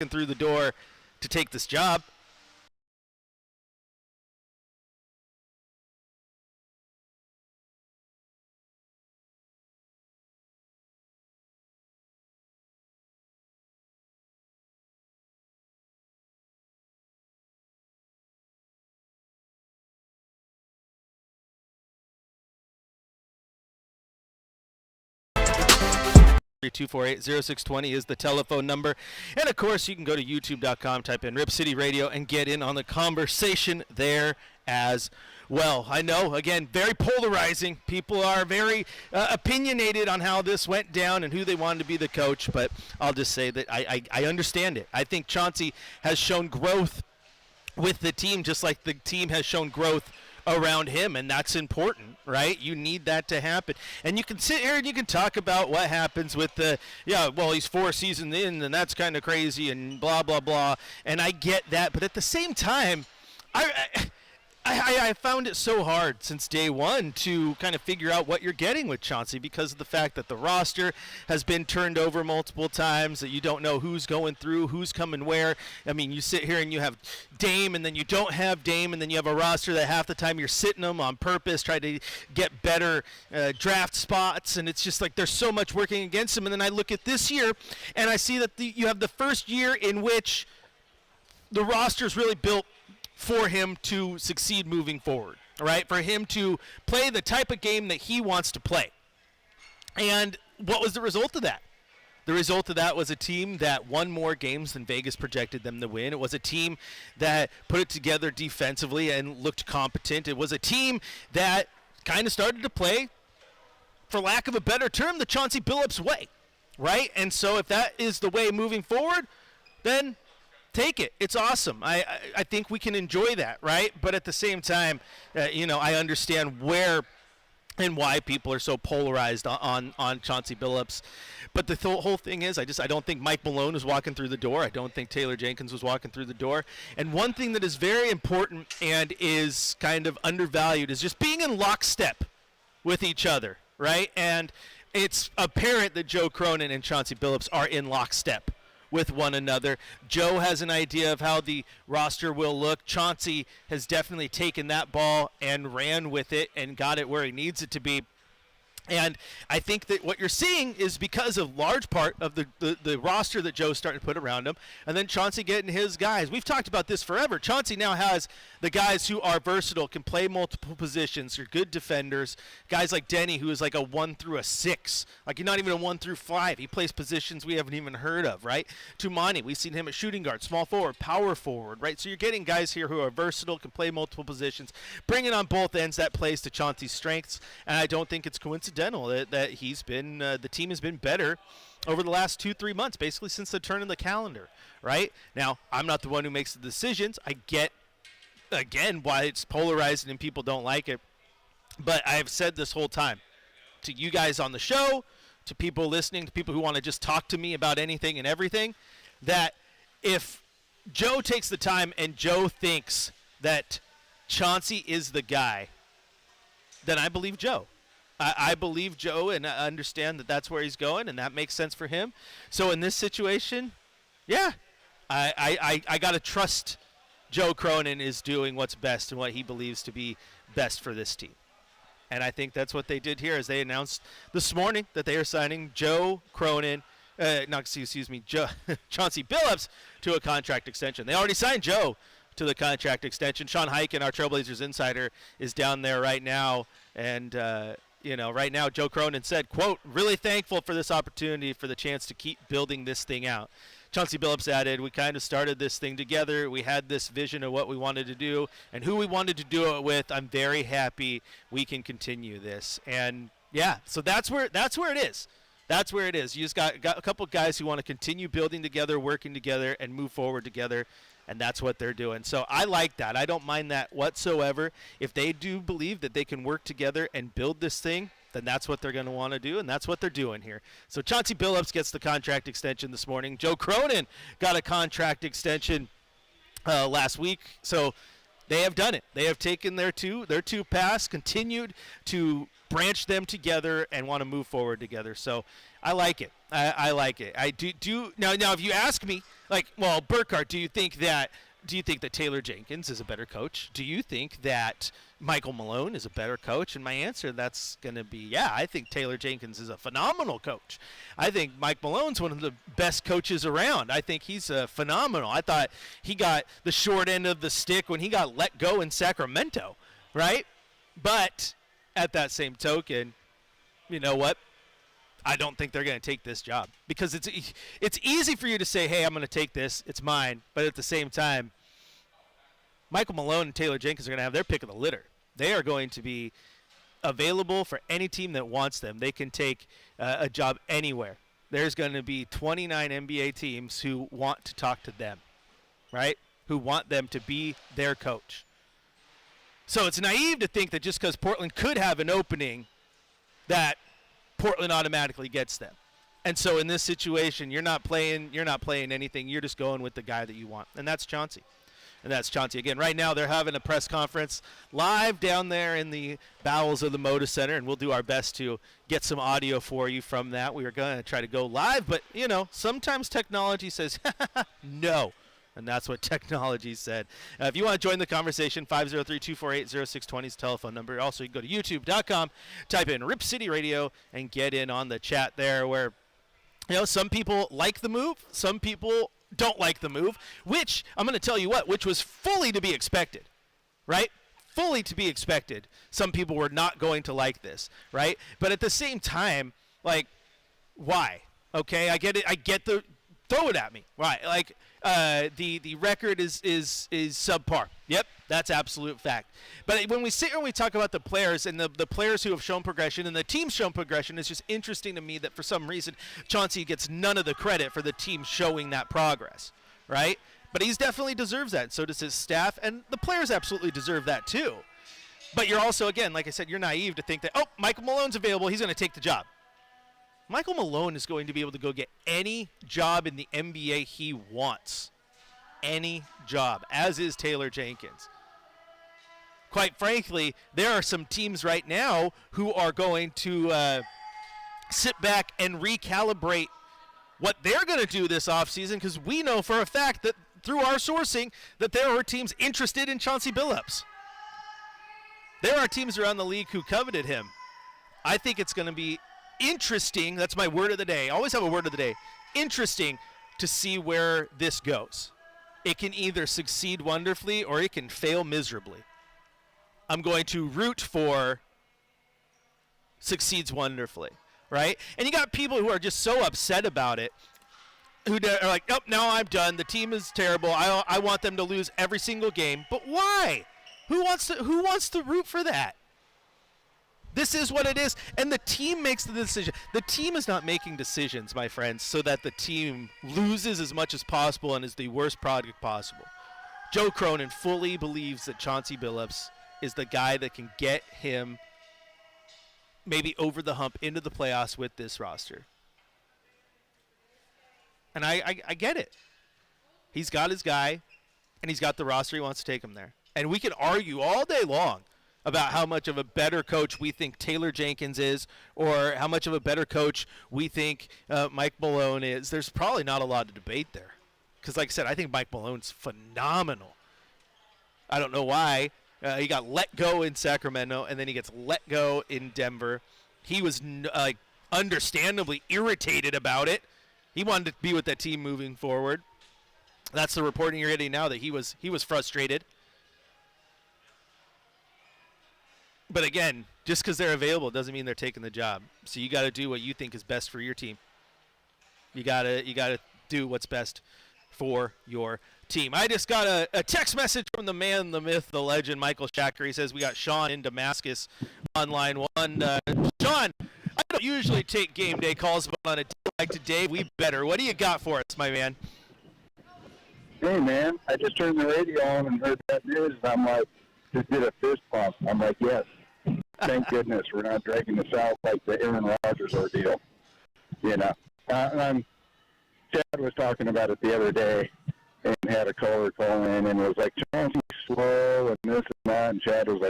through the door to take this job. (248-0620) is the telephone number. And of course, you can go to youtube.com, type in Rip City Radio, and get in on the conversation there as well. I know, again, very polarizing. People are very opinionated on how this went down and who they wanted to be the coach, but I'll just say that I understand it. I think Chauncey has shown growth with the team, just like the team has shown growth around him, and that's important, right? You need that to happen. And you can sit here and you can talk about what happens with he's 4 seasons in, and that's kind of crazy, and blah, blah, blah. And I get that, but at the same time, I found it so hard since day one to kind of figure out what you're getting with Chauncey because of the fact that the roster has been turned over multiple times, that you don't know who's going through, who's coming where. I mean, you sit here and you have Dame, and then you don't have Dame, and then you have a roster that half the time you're sitting them on purpose, trying to get better draft spots, and it's just like there's so much working against them. And then I look at this year, and I see that you have the first year in which the roster's really built for him to succeed moving forward, right? For him to play the type of game that he wants to play. And what was the result of that? The result of that was a team that won more games than Vegas projected them to win. It was a team that put it together defensively and looked competent. It was a team that kind of started to play, for lack of a better term, the Chauncey Billups way, right? And so if that is the way moving forward, then take it. It's awesome. I think we can enjoy that, right? But at the same time, I understand where and why people are so polarized on Chauncey Billups. But the whole thing is, I don't think Mike Malone was walking through the door. I don't think Taylor Jenkins was walking through the door. And one thing that is very important and is kind of undervalued is just being in lockstep with each other, right? And it's apparent that Joe Cronin and Chauncey Billups are in lockstep with one another. Joe has an idea of how the roster will look. Chauncey has definitely taken that ball and ran with it and got it where he needs it to be. And I think that what you're seeing is because of large part of the roster that Joe's starting to put around him, and then Chauncey getting his guys. We've talked about this forever. Chauncey now has the guys who are versatile, can play multiple positions, are good defenders. Guys like Denny, who is like a 1 through a 6. Like, he's not even a 1 through 5. He plays positions we haven't even heard of, right? Tumani, we've seen him at shooting guard, small forward, power forward, right? So you're getting guys here who are versatile, can play multiple positions, bringing on both ends. That plays to Chauncey's strengths, and I don't think it's coincidental that he's been the team has been better over the last 2-3 months, basically since the turn of the calendar, right? Now, I'm not the one who makes the decisions. I get, again, why it's polarized and people don't like it, but I've said this whole time to you guys on the show, to people listening, to people who want to just talk to me about anything and everything, that if Joe takes the time and Joe thinks that Chauncey is the guy, then I believe Joe. I believe Joe, and I understand that that's where he's going, and that makes sense for him. So in this situation, yeah, I got to trust Joe Cronin is doing what's best and what he believes to be best for this team. And I think that's what they did here, as they announced this morning that they are signing Joe Cronin, Chauncey Billups to a contract extension. They already signed Joe to the contract extension. Sean Hyken, our Trailblazers insider, is down there right now, and right now Joe Cronin said, quote, "Really thankful for this opportunity, for the chance to keep building this thing out." Chauncey Billups added, "We kind of started this thing together. We had this vision of what we wanted to do and who we wanted to do it with. I'm very happy we can continue this." And yeah, so that's where it is. That's where it is. You just got a couple of guys who want to continue building together, working together, and move forward together. And that's what they're doing. So I like that. I don't mind that whatsoever. If they do believe that they can work together and build this thing, then that's what they're going to want to do, and that's what they're doing here. So Chauncey Billups gets the contract extension this morning. Joe Cronin got a contract extension last week. So they have done it. They have taken their two paths, continued to branch them together, and want to move forward together. So I like it. I like it. I do now. If you ask me, Burkhardt, do you think that Taylor Jenkins is a better coach? Do you think that Michael Malone is a better coach? And my answer, that's going to be, yeah, I think Taylor Jenkins is a phenomenal coach. I think Mike Malone's one of the best coaches around. I think he's phenomenal. I thought he got the short end of the stick when he got let go in Sacramento, right? But at that same token, you know what? I don't think they're going to take this job because it's easy for you to say, hey, I'm going to take this. It's mine. But at the same time, Michael Malone and Taylor Jenkins are going to have their pick of the litter. They are going to be available for any team that wants them. They can take a job anywhere. There's going to be 29 NBA teams who want to talk to them, right? Who want them to be their coach. So it's naive to think that just because Portland could have an opening that Portland automatically gets them. And so in this situation, you're not playing anything. You're just going with the guy that you want. And that's Chauncey. Again, right now they're having a press conference live down there in the bowels of the Moda Center, and we'll do our best to get some audio for you from that. We were going to try to go live, but, sometimes technology says no. And that's what technology said. If you want to join the conversation, 503-248-0620 is the telephone number. Also, you can go to youtube.com, type in Rip City Radio, and get in on the chat there where, some people like the move, some people don't like the move, which I'm going to tell you which was fully to be expected, right? Fully to be expected. Some people were not going to like this, right? But at the same time, why? Okay, I get it. I get the throw it at me. Right. The record is subpar. Yep, that's absolute fact. But when we sit here and we talk about the players and the players who have shown progression and the team's shown progression, it's just interesting to me that for some reason Chauncey gets none of the credit for the team showing that progress, right? But he definitely deserves that, and so does his staff, and the players absolutely deserve that too. But you're also, again, like I said, you're naive to think that, Michael Malone's available, he's going to take the job. Michael Malone is going to be able to go get any job in the NBA he wants. Any job, as is Taylor Jenkins. Quite frankly, there are some teams right now who are going to sit back and recalibrate what they're going to do this offseason, because we know for a fact that through our sourcing that there are teams interested in Chauncey Billups. There are teams around the league who coveted him. I think it's going to be interesting. That's my word of the day. I always have a word of the day. Interesting to see where this goes. It can either succeed wonderfully or it can fail miserably. I'm going to root for succeeds wonderfully, right? And you got people who are just so upset about it, who are like, now I'm done. The team is terrible. I want them to lose every single game. But why? Who wants to root for that? This is what it is, and the team makes the decision. The team is not making decisions, my friends, so that the team loses as much as possible and is the worst product possible. Joe Cronin fully believes that Chauncey Billups is the guy that can get him maybe over the hump into the playoffs with this roster. And I get it. He's got his guy, and he's got the roster. He wants to take him there. And we can argue all day long about how much of a better coach we think Taylor Jenkins is, or how much of a better coach we think Mike Malone is. There's probably not a lot of debate there. Because like I said, I think Mike Malone's phenomenal. I don't know why. He got let go in Sacramento, and then he gets let go in Denver. He was understandably irritated about it. He wanted to be with that team moving forward. That's the reporting you're getting now, that he was frustrated. But again, just because they're available doesn't mean they're taking the job. So you got to do what you think is best for your team. You gotta do what's best for your team. I just got a text message from the man, the myth, the legend, Michael Shacker. He says we got Sean in Damascus on line one. Sean, I don't usually take game day calls, but on a day like today, we better. What do you got for us, my man? Hey, man, I just turned the radio on and heard that news, and I'm like, just did a fist pump. I'm like, yes. Thank goodness we're not dragging this out like the Aaron Rodgers ordeal. Chad was talking about it the other day and had a caller call in and was like, Chauncey's slow and this and that. And Chad was like,